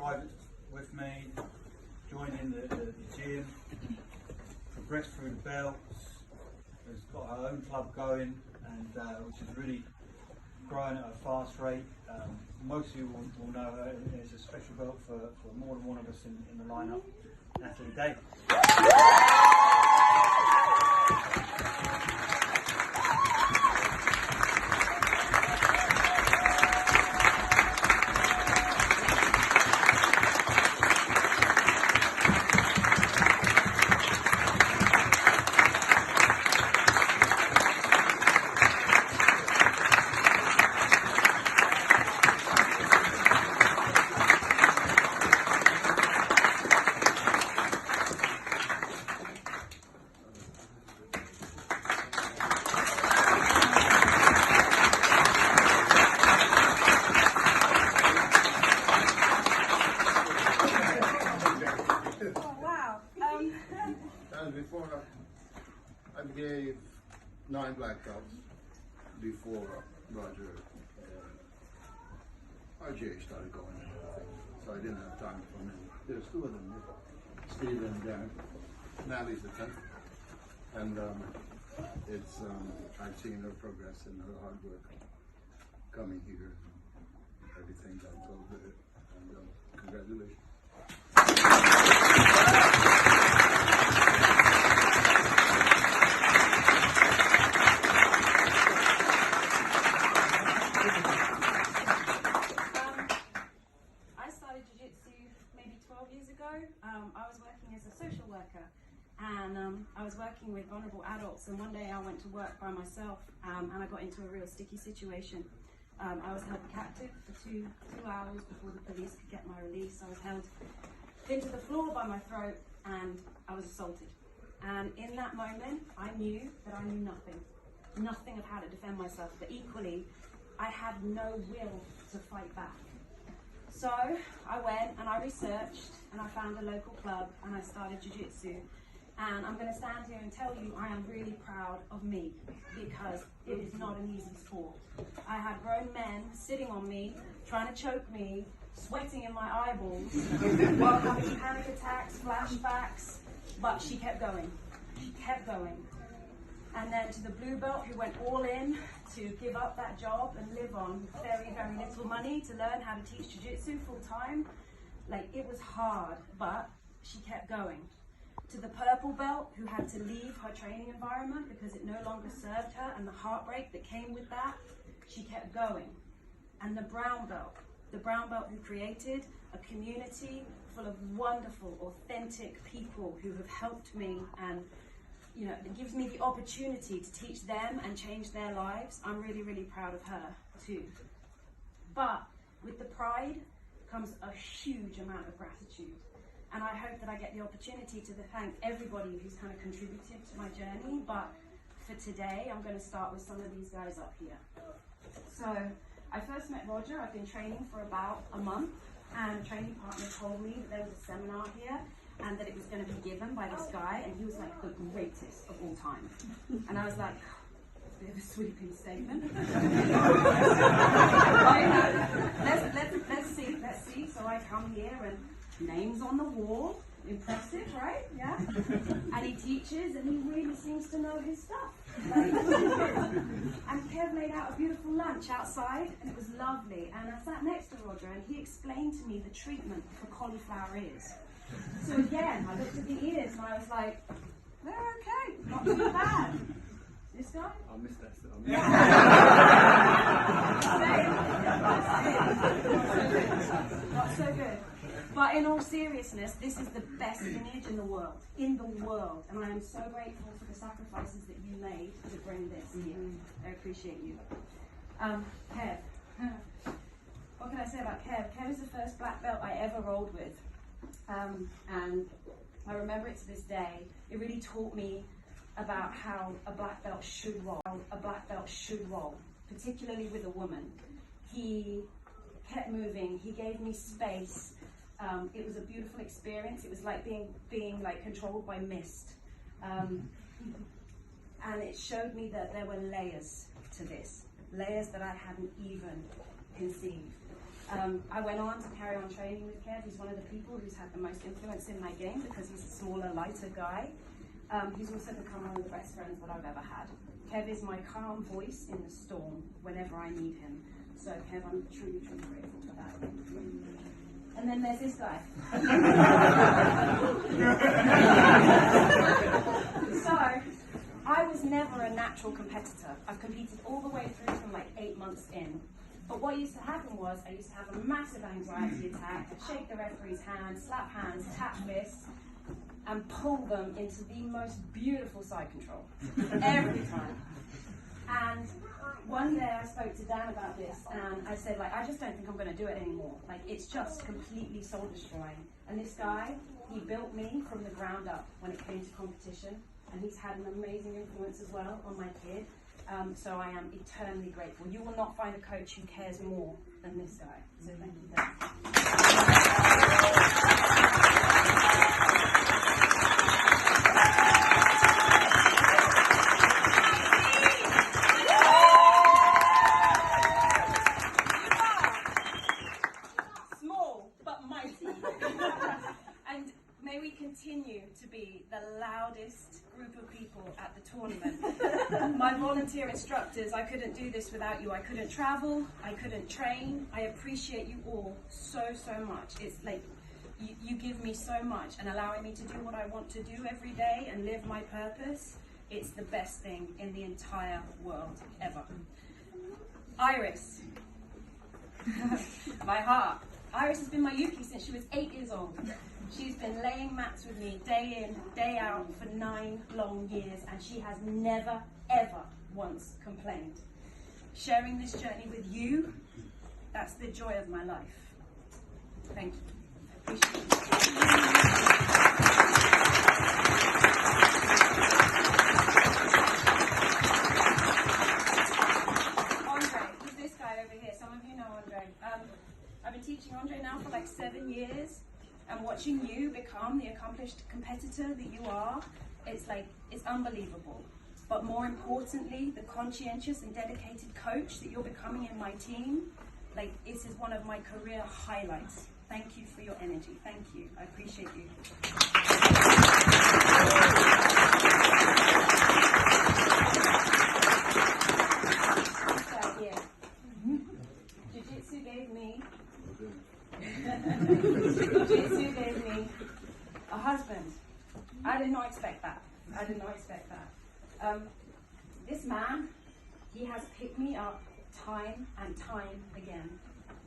private with me, joining the gym, progressed through the belts, has got her own club going, and which is really growing at a fast rate. Most of you will know her. It's a special belt for more than one of us in the lineup, Natalie Day. Before I gave 9 black belts before Roger RJ started going and everything, so I didn't have time for many. There's 2 of them, Steve and Dan. Natalie's the 10th, and it's I've seen her progress and her hard work coming here, and everything that goes with it, and congratulations. I was working as a social worker, and I was working with vulnerable adults, and one day I went to work by myself, and I got into a real sticky situation. I was held captive for two hours before the police could get my release. I was held into the floor by my throat, and I was assaulted. And in that moment, I knew that I knew nothing of how to defend myself, but equally, I had no will to fight back. So I went and I researched and I found a local club and I started jiu-jitsu. And I'm going to stand here and tell you I am really proud of me, because it is not an easy sport. I had grown men sitting on me, trying to choke me, sweating in my eyeballs, while having panic attacks, flashbacks, but she kept going. She kept going. And then to the blue belt who went all in to give up that job and live on very, very little money to learn how to teach jiu-jitsu full time. Like, it was hard, but she kept going. To the purple belt who had to leave her training environment because it no longer served her, and the heartbreak that came with that, she kept going. And the brown belt who created a community full of wonderful, authentic people who have helped me, and it gives me the opportunity to teach them and change their lives. I'm really, really proud of her too. But with the pride comes a huge amount of gratitude. And I hope that I get the opportunity to thank everybody who's kind of contributed to my journey. But for today, I'm going to start with some of these guys up here. So I first met Roger. I've been training for about a month, and a training partner told me that there was a seminar here and that it was going to be given by this guy, and he was like the greatest of all time. And I was like, that's a bit of a sweeping statement. Let's see. So I come here and names on the wall, impressive, right? Yeah. And he teaches, and he really seems to know his stuff. And Kev laid out a beautiful lunch outside, and it was lovely. And I sat next to Roger, and he explained to me the treatment for cauliflower ears. So again, I looked at the ears, and I was like, they're okay, not too bad. This guy? I missed that. Not so good. But in all seriousness, this is the best lineage in the world. And I am so grateful for the sacrifices that you made to bring this here. I appreciate you. Kev. What can I say about Kev? Kev is the first black belt I ever rolled with. And I remember it to this day. It really taught me about how a black belt should roll, particularly with a woman. He kept moving. He gave me space. It was a beautiful experience. It was like being like controlled by mist. And it showed me that there were layers to this, layers that I hadn't even conceived. I went on to carry on training with Kev. He's one of the people who's had the most influence in my game because he's a smaller, lighter guy. He's also become one of the best friends that I've ever had. Kev is my calm voice in the storm whenever I need him. So Kev, I'm truly, truly grateful for that. And then there's this guy. So, I was never a natural competitor. I've competed all the way through from like 8 months in. But what used to happen was I used to have a massive anxiety attack. I'd shake the referee's hand, slap hands, tap fists, and pull them into the most beautiful side control every time. And one day I spoke to Dan about this, and I said, like, I just don't think I'm going to do it anymore. Like, it's just completely soul destroying. And this guy, he built me from the ground up when it came to competition, and he's had an amazing influence as well on my kid. So I am eternally grateful. You will not find a coach who cares more than this guy. So thank you, Dan. Small but mighty. And may we continue to be the loudest group of people at the tournament. My volunteer instructors, I couldn't do this without you. I couldn't travel, I couldn't train. I appreciate you all so, so much. It's like you give me so much, and allowing me to do what I want to do every day and live my purpose, it's the best thing in the entire world ever. Iris, my heart. Iris has been my Yuki since she was 8 years old. She's been laying mats with me day in, day out for 9 long years, and she has never, ever once complained. Sharing this journey with you, that's the joy of my life. Thank you. Appreciate it. Andre, who's this guy over here? Some of you know Andre. I've been teaching Andre now for like 7 years. And watching you become the accomplished competitor that you are, it's unbelievable. But more importantly, the conscientious and dedicated coach that you're becoming in my team, this is one of my career highlights. Thank you for your energy. Thank you. I appreciate you. Jiu-Jitsu gave me Jiu-Jitsu gave me a husband. I did not expect that. This man, he has picked me up time and time again.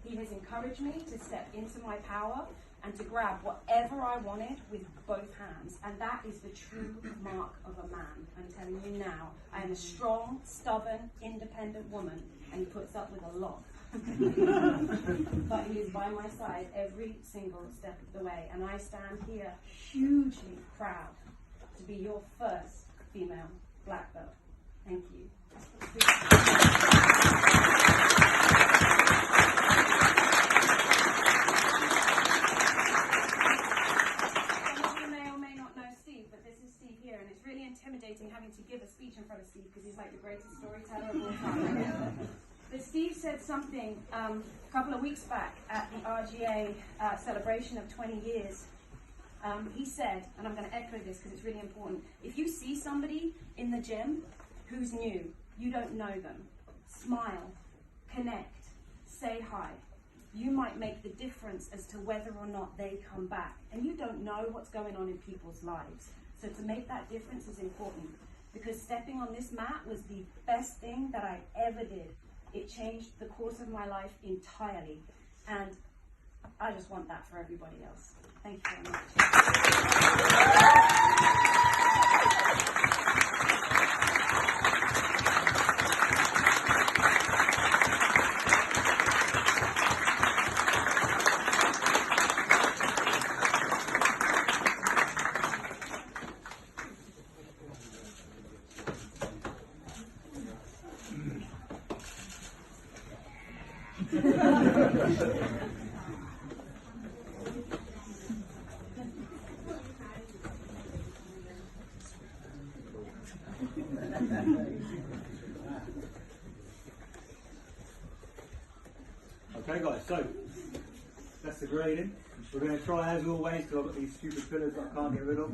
He has encouraged me to step into my power and to grab whatever I wanted with both hands. And that is the true mark of a man. I'm telling you now. I am a strong, stubborn, independent woman, and he puts up with a lot. But he is by my side every single step of the way, and I stand here hugely proud to be your first female black belt. Thank you. Some of you may or may not know Steve, but this is Steve here, and it's really intimidating having to give a speech in front of Steve because he's like the greatest storyteller of all time. But Steve said something a couple of weeks back at the RGA celebration of 20 years. He said, and I'm going to echo this because it's really important, if you see somebody in the gym who's new, you don't know them, smile, connect, say hi. You might make the difference as to whether or not they come back. And you don't know what's going on in people's lives. So to make that difference is important, because stepping on this mat was the best thing that I ever did. It changed the course of my life entirely, and I just want that for everybody else. Thank you very Okay guys, so That's the grading. We're going to try as always, because I've got these stupid pillars that I can't get rid of.